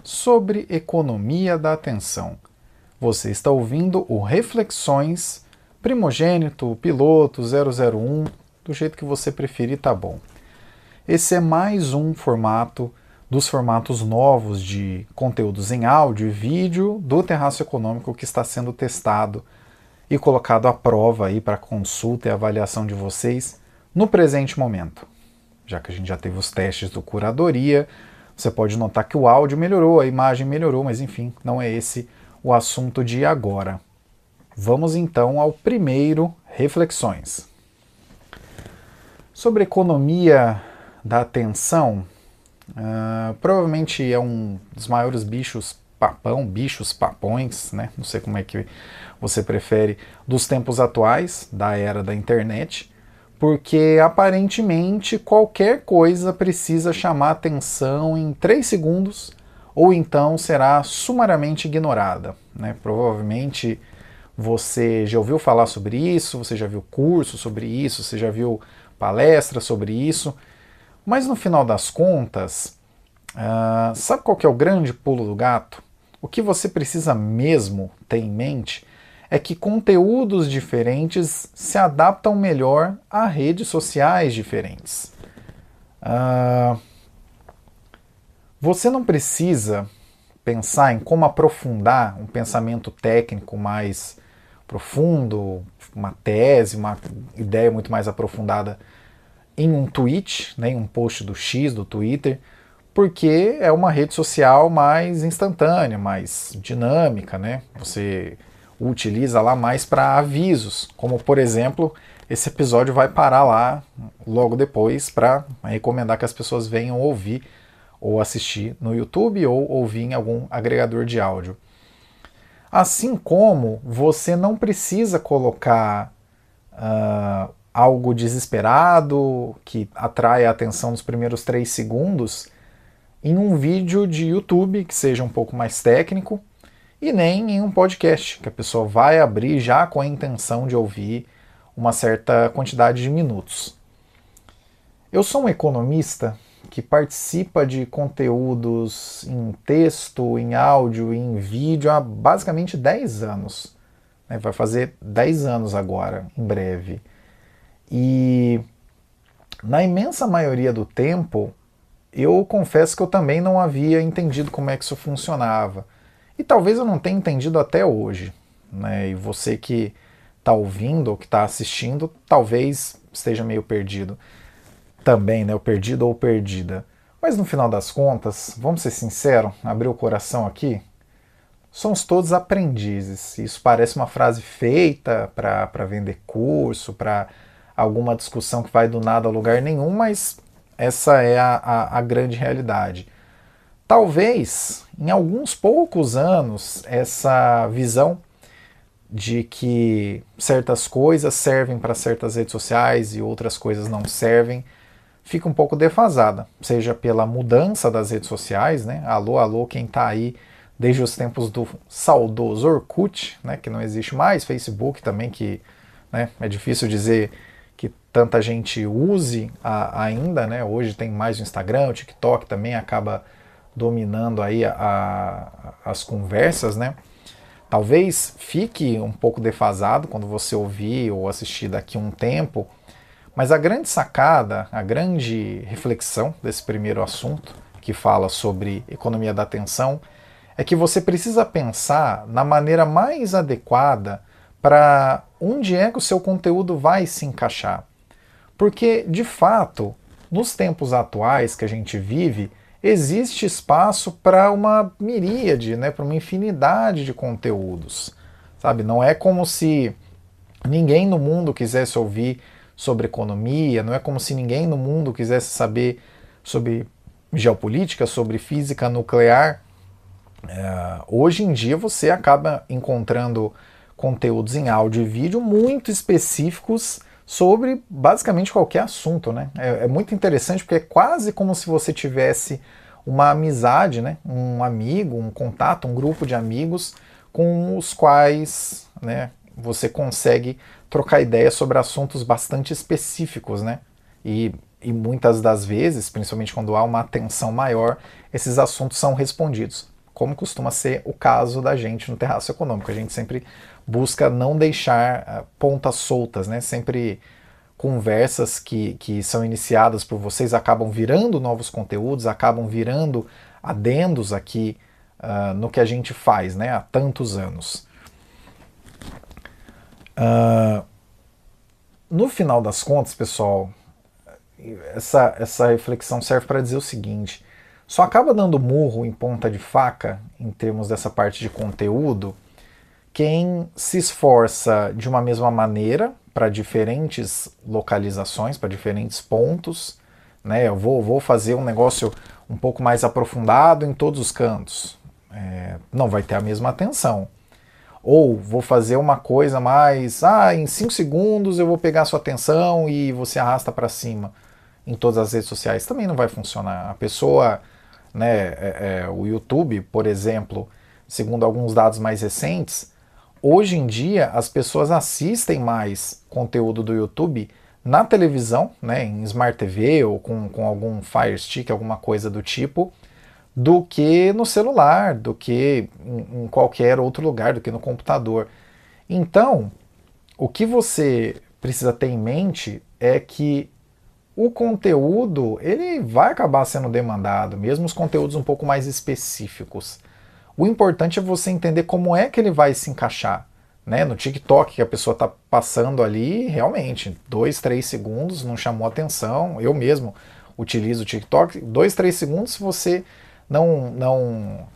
sobre economia da atenção. Você está ouvindo o Reflexões Primogênito, Piloto, 001, do jeito que você preferir, tá bom. Esse é mais um formato dos formatos novos de conteúdos em áudio e vídeo do Terraço Econômico que está sendo testado e colocado à prova aí para consulta e avaliação de vocês no presente momento. Já que a gente já teve os testes do Curadoria, você pode notar que o áudio melhorou, a imagem melhorou, mas enfim, não é esse o assunto de agora. Vamos então ao primeiro Reflexões. Sobre economia da atenção, provavelmente é um dos maiores bichos papões, né? Não sei como é que você prefere, dos tempos atuais, da era da internet, porque aparentemente qualquer coisa precisa chamar atenção em 3 segundos ou então será sumariamente ignorada, né? Provavelmente você já ouviu falar sobre isso, você já viu curso sobre isso, você já viu palestra sobre isso, mas no final das contas, sabe qual que é o grande pulo do gato? O que você precisa mesmo ter em mente é que conteúdos diferentes se adaptam melhor a redes sociais diferentes. Você não precisa pensar em como aprofundar um pensamento técnico mais profundo, uma tese, uma ideia muito mais aprofundada em um tweet, né, em um post do X, do Twitter, porque é uma rede social mais instantânea, mais dinâmica, né? Você utiliza lá mais para avisos, como por exemplo, esse episódio vai parar lá logo depois para recomendar que as pessoas venham ouvir ou assistir no YouTube ou ouvir em algum agregador de áudio. Assim como você não precisa colocar algo desesperado que atrai a atenção nos primeiros 3 segundos em um vídeo de YouTube que seja um pouco mais técnico e nem em um podcast, que a pessoa vai abrir já com a intenção de ouvir uma certa quantidade de minutos. Eu sou um economista que participa de conteúdos em texto, em áudio e em vídeo há basicamente 10 anos. Vai fazer 10 anos agora, em breve. E na imensa maioria do tempo, eu confesso que eu também não havia entendido como é que isso funcionava. E talvez eu não tenha entendido até hoje, né? E você que está ouvindo ou que está assistindo, talvez esteja meio perdido também, né? O perdido ou perdida. Mas no final das contas, vamos ser sinceros, abrir o coração aqui, somos todos aprendizes. Isso parece uma frase feita para vender curso, para alguma discussão que vai do nada a lugar nenhum, mas essa é a grande realidade. Talvez, em alguns poucos anos, essa visão de que certas coisas servem para certas redes sociais e outras coisas não servem, fica um pouco defasada, seja pela mudança das redes sociais, né? Alô, alô, quem está aí desde os tempos do saudoso Orkut, né? Que não existe mais, Facebook também, que, né, é difícil dizer que tanta gente use ainda, né? Hoje tem mais o Instagram, o TikTok também acaba dominando aí as conversas, né? Talvez fique um pouco defasado quando você ouvir ou assistir daqui a um tempo, mas a grande sacada, a grande reflexão desse primeiro assunto, que fala sobre economia da atenção, é que você precisa pensar na maneira mais adequada para onde é que o seu conteúdo vai se encaixar. Porque, de fato, nos tempos atuais que a gente vive, existe espaço para uma miríade, né, para uma infinidade de conteúdos. Sabe? Não é como se ninguém no mundo quisesse ouvir sobre economia, não é como se ninguém no mundo quisesse saber sobre geopolítica, sobre física nuclear. Hoje em dia você acaba encontrando conteúdos em áudio e vídeo muito específicos sobre basicamente qualquer assunto, né? É muito interessante porque é quase como se você tivesse uma amizade, né? Um amigo, um contato, um grupo de amigos com os quais, né, você consegue trocar ideias sobre assuntos bastante específicos, né? E muitas das vezes, principalmente quando há uma atenção maior, esses assuntos são respondidos. como costuma ser o caso da gente no Terraço Econômico. A gente sempre busca não deixar pontas soltas, né? Sempre conversas que são iniciadas por vocês acabam virando novos conteúdos, acabam virando adendos aqui no que a gente faz, né, há tantos anos. No final das contas, pessoal, essa reflexão serve para dizer o seguinte: só acaba dando murro em ponta de faca, em termos dessa parte de conteúdo, quem se esforça de uma mesma maneira para diferentes localizações, para diferentes pontos, né? Eu vou fazer um negócio um pouco mais aprofundado em todos os cantos. Não vai ter a mesma atenção. Ou vou fazer uma coisa mais, em 5 segundos eu vou pegar a sua atenção e você arrasta para cima em todas as redes sociais. Também não vai funcionar. A pessoa, né, o YouTube, por exemplo, segundo alguns dados mais recentes, hoje em dia as pessoas assistem mais conteúdo do YouTube na televisão, né, em Smart TV ou com algum Fire Stick, alguma coisa do tipo, do que no celular, do que em qualquer outro lugar, do que no computador. Então, o que você precisa ter em mente é que o conteúdo ele vai acabar sendo demandado, mesmo os conteúdos um pouco mais específicos. O importante é você entender como é que ele vai se encaixar. Né? No TikTok, que a pessoa está passando ali, realmente, 2, 3 segundos, não chamou atenção. Eu mesmo utilizo o TikTok, 2, 3 segundos, se você não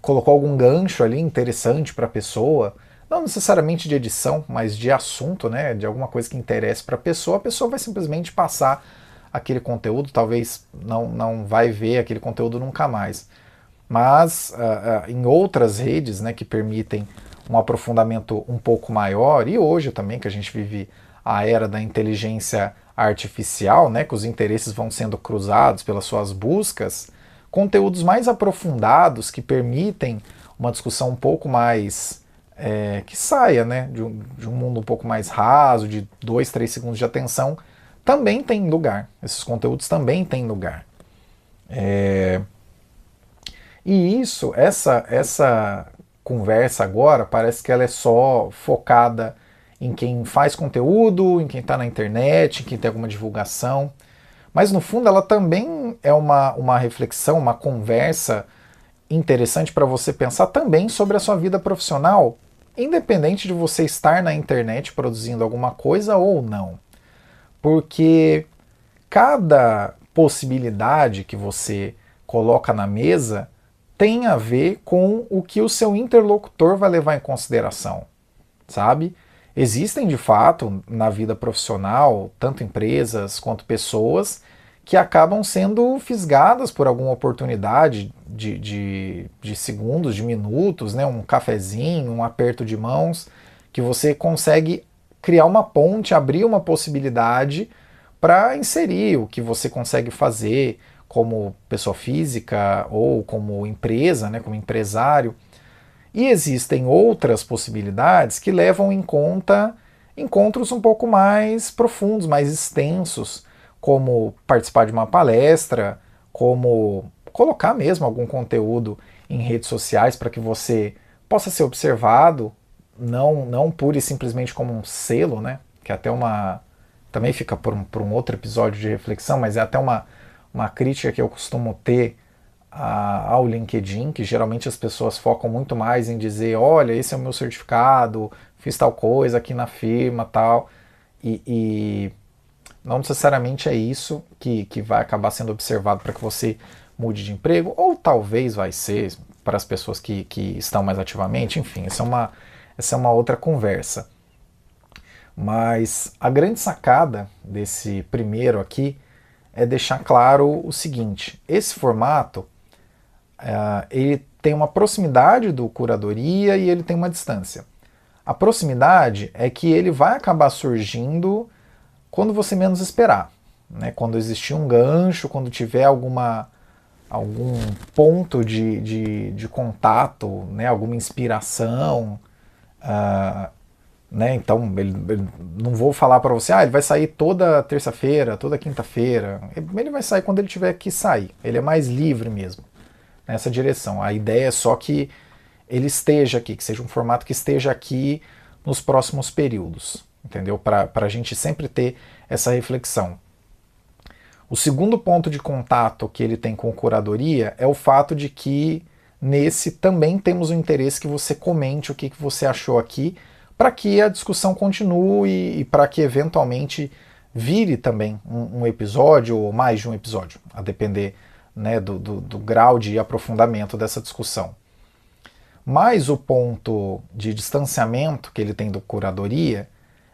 colocou algum gancho ali interessante para a pessoa, não necessariamente de edição, mas de assunto, né, de alguma coisa que interesse para a pessoa vai simplesmente passar aquele conteúdo, talvez não vai ver aquele conteúdo nunca mais. Mas em outras redes, né, que permitem um aprofundamento um pouco maior, e hoje também que a gente vive a era da inteligência artificial, né, que os interesses vão sendo cruzados pelas suas buscas, conteúdos mais aprofundados que permitem uma discussão um pouco mais que saia, né, de um mundo um pouco mais raso, de 2, 3 segundos de atenção, também tem lugar. Esses conteúdos também têm lugar. E essa conversa agora parece que ela é só focada em quem faz conteúdo, em quem está na internet, em quem tem alguma divulgação. Mas no fundo ela também é uma reflexão, uma conversa interessante para você pensar também sobre a sua vida profissional, independente de você estar na internet produzindo alguma coisa ou não. Porque cada possibilidade que você coloca na mesa tem a ver com o que o seu interlocutor vai levar em consideração, sabe? Existem, de fato, na vida profissional, tanto empresas quanto pessoas que acabam sendo fisgadas por alguma oportunidade de segundos, de minutos, né? Um cafezinho, um aperto de mãos, que você consegue criar uma ponte, abrir uma possibilidade para inserir o que você consegue fazer como pessoa física ou como empresa, né? Como empresário. E existem outras possibilidades que levam em conta encontros um pouco mais profundos, mais extensos, como participar de uma palestra, como colocar mesmo algum conteúdo em redes sociais para que você possa ser observado, não pura e simplesmente como um selo, né? Que é até também fica por um outro episódio de reflexão, mas é até uma crítica que eu costumo ter ao LinkedIn, que geralmente as pessoas focam muito mais em dizer, olha, esse é o meu certificado, fiz tal coisa aqui na firma, tal, e não necessariamente é isso que vai acabar sendo observado para que você mude de emprego, ou talvez vai ser para as pessoas que estão mais ativamente, enfim, essa é uma outra conversa. Mas a grande sacada desse primeiro aqui é deixar claro o seguinte: esse formato ele tem uma proximidade do curadoria e ele tem uma distância. A proximidade é que ele vai acabar surgindo quando você menos esperar, né? Quando existir um gancho, quando tiver algum ponto de contato, né? Alguma inspiração, né? Então, não vou falar para você, ele vai sair toda terça-feira, toda quinta-feira. Ele vai sair quando ele tiver que sair. Ele é mais livre mesmo. nessa direção. A ideia é só que ele esteja aqui, que seja um formato que esteja aqui nos próximos períodos, entendeu? Para a gente sempre ter essa reflexão. O segundo ponto de contato que ele tem com curadoria é o fato de que nesse também temos o interesse que você comente o que você achou aqui, para que a discussão continue e para que eventualmente vire também um episódio ou mais de um episódio, a depender, né, do grau de aprofundamento dessa discussão. Mas o ponto de distanciamento que ele tem do curadoria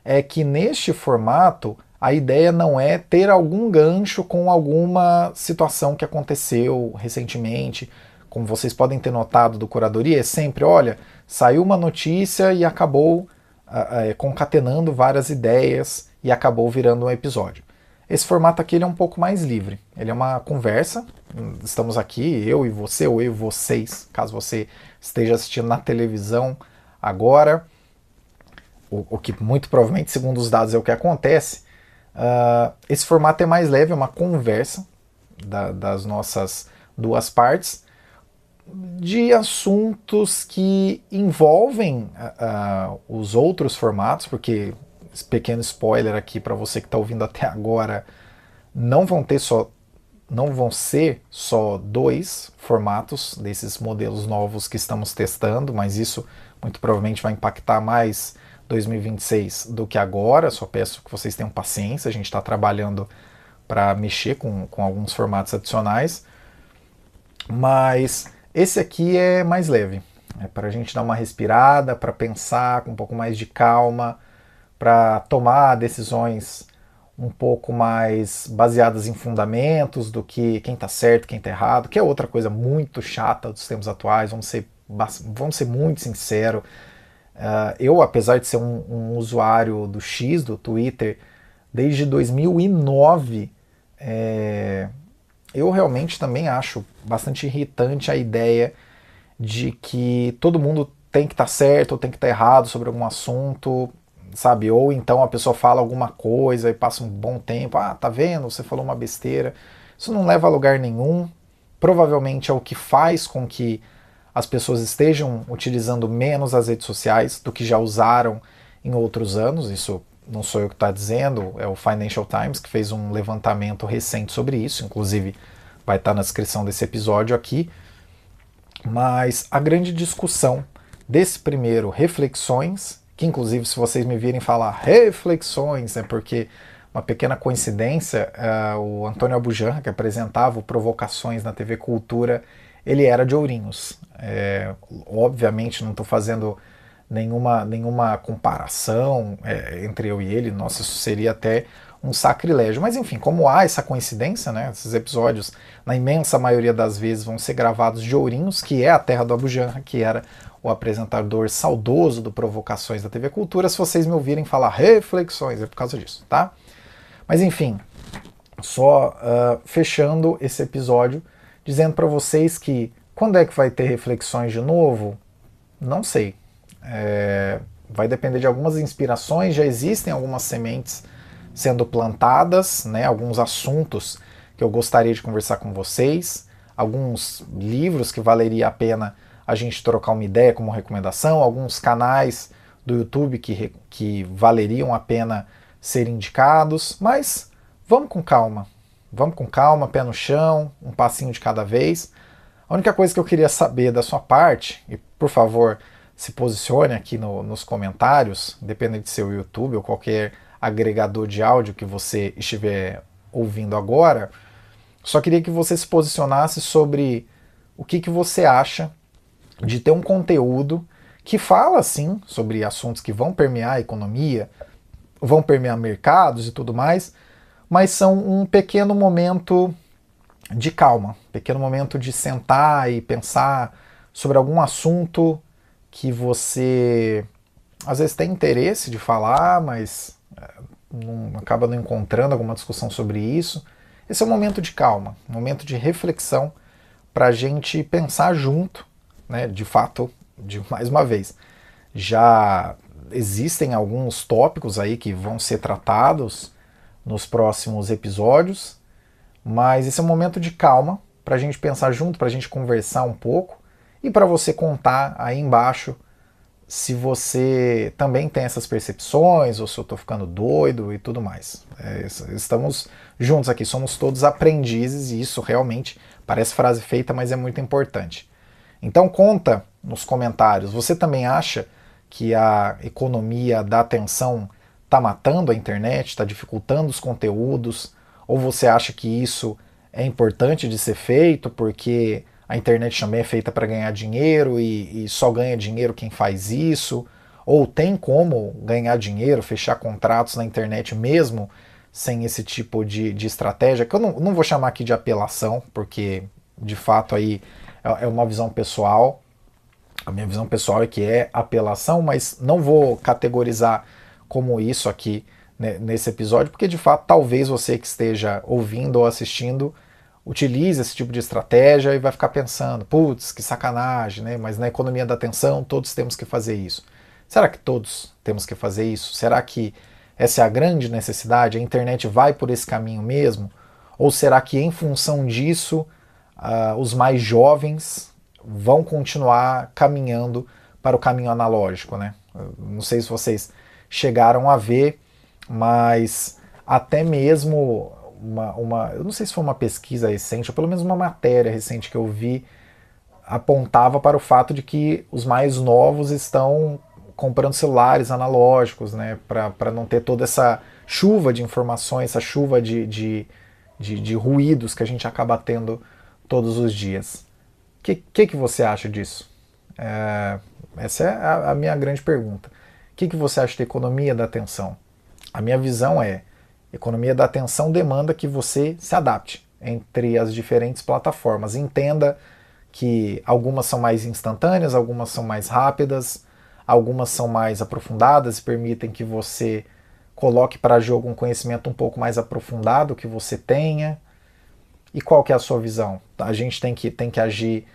é que neste formato a ideia não é ter algum gancho com alguma situação que aconteceu recentemente. Como vocês podem ter notado do curadoria, é sempre, olha, saiu uma notícia e acabou concatenando várias ideias e acabou virando um episódio. Esse formato aqui ele é um pouco mais livre. Ele é uma conversa. Estamos aqui, eu e você, ou eu e vocês, caso você esteja assistindo na televisão agora, o que muito provavelmente, segundo os dados, é o que acontece. Esse formato é mais leve, é uma conversa das nossas duas partes de assuntos que envolvem os outros formatos, porque, esse pequeno spoiler aqui para você que está ouvindo até agora, não vão ser só 2 formatos desses modelos novos que estamos testando, mas isso muito provavelmente vai impactar mais 2026 do que agora. Só peço que vocês tenham paciência, a gente está trabalhando para mexer com alguns formatos adicionais, mas esse aqui é mais leve, é para a gente dar uma respirada, para pensar com um pouco mais de calma, para tomar decisões um pouco mais baseadas em fundamentos do que quem está certo, quem está errado, que é outra coisa muito chata dos tempos atuais, vamos ser muito sinceros. Eu, apesar de ser um usuário do X, do Twitter, desde 2009, eu realmente também acho bastante irritante a ideia de que todo mundo tem que estar certo ou tem que estar errado sobre algum assunto, sabe? Ou então a pessoa fala alguma coisa e passa um bom tempo, tá vendo, você falou uma besteira. Isso não leva a lugar nenhum, provavelmente é o que faz com que as pessoas estejam utilizando menos as redes sociais do que já usaram em outros anos. Isso não sou eu que estou dizendo, é o Financial Times que fez um levantamento recente sobre isso, inclusive vai estar na descrição desse episódio aqui. Mas a grande discussão desse primeiro, reflexões, que inclusive se vocês me virem falar reflexões, é porque uma pequena coincidência, o Antônio Abujamra, que apresentava o Provocações na TV Cultura, ele era de Ourinhos. Obviamente não estou fazendo nenhuma comparação entre eu e ele, nossa, isso seria até um sacrilégio. Mas enfim, como há essa coincidência, né, esses episódios, na imensa maioria das vezes, vão ser gravados de Ourinhos, que é a terra do Abujamra, que era o apresentador saudoso do Provocações da TV Cultura. Se vocês me ouvirem falar reflexões, é por causa disso, tá? Mas enfim, só fechando esse episódio, dizendo para vocês que quando é que vai ter reflexões de novo? Não sei. Vai depender de algumas inspirações, já existem algumas sementes sendo plantadas, né, alguns assuntos que eu gostaria de conversar com vocês, alguns livros que valeria a pena a gente trocar uma ideia como recomendação, alguns canais do YouTube que valeriam a pena ser indicados, mas vamos com calma, pé no chão, um passinho de cada vez. A única coisa que eu queria saber da sua parte, e por favor se posicione aqui nos comentários, independente de ser o YouTube ou qualquer agregador de áudio que você estiver ouvindo agora, só queria que você se posicionasse sobre o que você acha de ter um conteúdo que fala, sim, sobre assuntos que vão permear a economia, vão permear mercados e tudo mais, mas são um pequeno momento de calma, um pequeno momento de sentar e pensar sobre algum assunto que você às vezes tem interesse de falar, mas acaba não encontrando alguma discussão sobre isso. Esse é um momento de calma, um momento de reflexão para a gente pensar junto, né? De fato, mais uma vez, já existem alguns tópicos aí que vão ser tratados nos próximos episódios, mas esse é um momento de calma para a gente pensar junto, para a gente conversar um pouco e para você contar aí embaixo se você também tem essas percepções ou se eu estou ficando doido e tudo mais. Estamos juntos aqui, somos todos aprendizes e isso realmente parece frase feita, mas é muito importante. Então conta nos comentários, você também acha que a economia da atenção está matando a internet, está dificultando os conteúdos, ou você acha que isso é importante de ser feito porque a internet também é feita para ganhar dinheiro e só ganha dinheiro quem faz isso, ou tem como ganhar dinheiro, fechar contratos na internet mesmo sem esse tipo de estratégia, que eu não vou chamar aqui de apelação, porque de fato aí é uma visão pessoal. A minha visão pessoal é que é apelação, mas não vou categorizar como isso aqui, né, nesse episódio, porque de fato talvez você que esteja ouvindo ou assistindo utilize esse tipo de estratégia e vai ficar pensando, putz, que sacanagem, né? Mas na economia da atenção todos temos que fazer isso. Será que todos temos que fazer isso? Será que essa é a grande necessidade? A internet vai por esse caminho mesmo? Ou será que em função disso os mais jovens vão continuar caminhando para o caminho analógico, né? Não sei se vocês chegaram a ver, mas até mesmo eu não sei se foi uma pesquisa recente, ou pelo menos uma matéria recente que eu vi, apontava para o fato de que os mais novos estão comprando celulares analógicos, né, para não ter toda essa chuva de informações, essa chuva de ruídos que a gente acaba tendo todos os dias. O que você acha disso? Essa é a minha grande pergunta. O que você acha da economia da atenção? A minha visão é: economia da atenção demanda que você se adapte entre as diferentes plataformas. Entenda que algumas são mais instantâneas, algumas são mais rápidas, algumas são mais aprofundadas e permitem que você coloque para jogo um conhecimento um pouco mais aprofundado que você tenha. E qual que é a sua visão? A gente tem que agir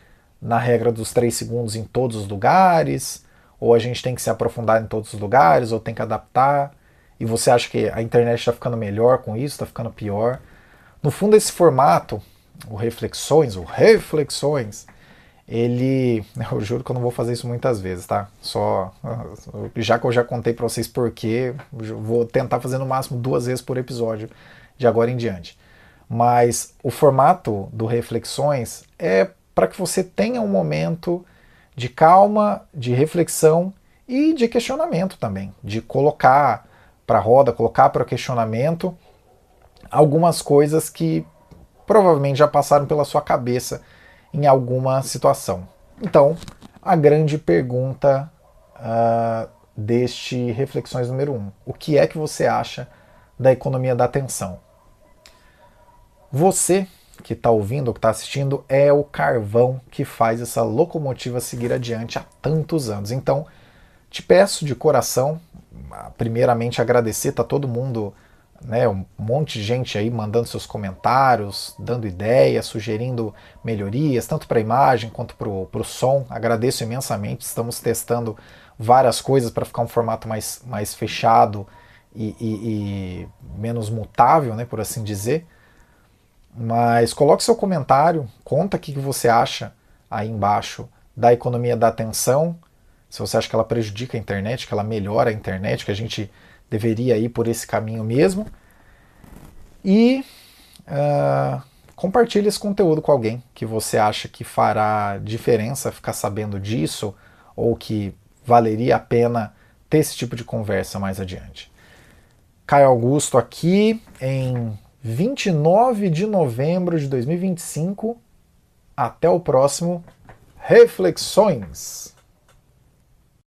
na regra dos 3 segundos em todos os lugares? Ou a gente tem que se aprofundar em todos os lugares? Ou tem que adaptar? E você acha que a internet está ficando melhor com isso, está ficando pior? No fundo, esse formato, o Reflexões, eu juro que eu não vou fazer isso muitas vezes, tá? Já que eu já contei para vocês porquê, vou tentar fazer no máximo 2 vezes por episódio de agora em diante. Mas o formato do Reflexões é para que você tenha um momento de calma, de reflexão e de questionamento também, de colocar para a roda, colocar para o questionamento algumas coisas que provavelmente já passaram pela sua cabeça em alguma situação. Então, a grande pergunta deste Reflexões número 1. O que é que você acha da economia da atenção? Você que está ouvindo ou que está assistindo é o carvão que faz essa locomotiva seguir adiante há tantos anos. Então, te peço de coração, primeiramente agradecer, tá todo mundo, né, um monte de gente aí mandando seus comentários, dando ideias, sugerindo melhorias, tanto para a imagem quanto para o som. Agradeço imensamente, estamos testando várias coisas para ficar um formato mais fechado e menos mutável, né, por assim dizer. Mas coloque seu comentário, conta o que você acha aí embaixo da economia da atenção, se você acha que ela prejudica a internet, que ela melhora a internet, que a gente deveria ir por esse caminho mesmo. E compartilhe esse conteúdo com alguém que você acha que fará diferença ficar sabendo disso, ou que valeria a pena ter esse tipo de conversa mais adiante. Caio Augusto aqui em 29 de novembro de 2025. Até o próximo Reflexões!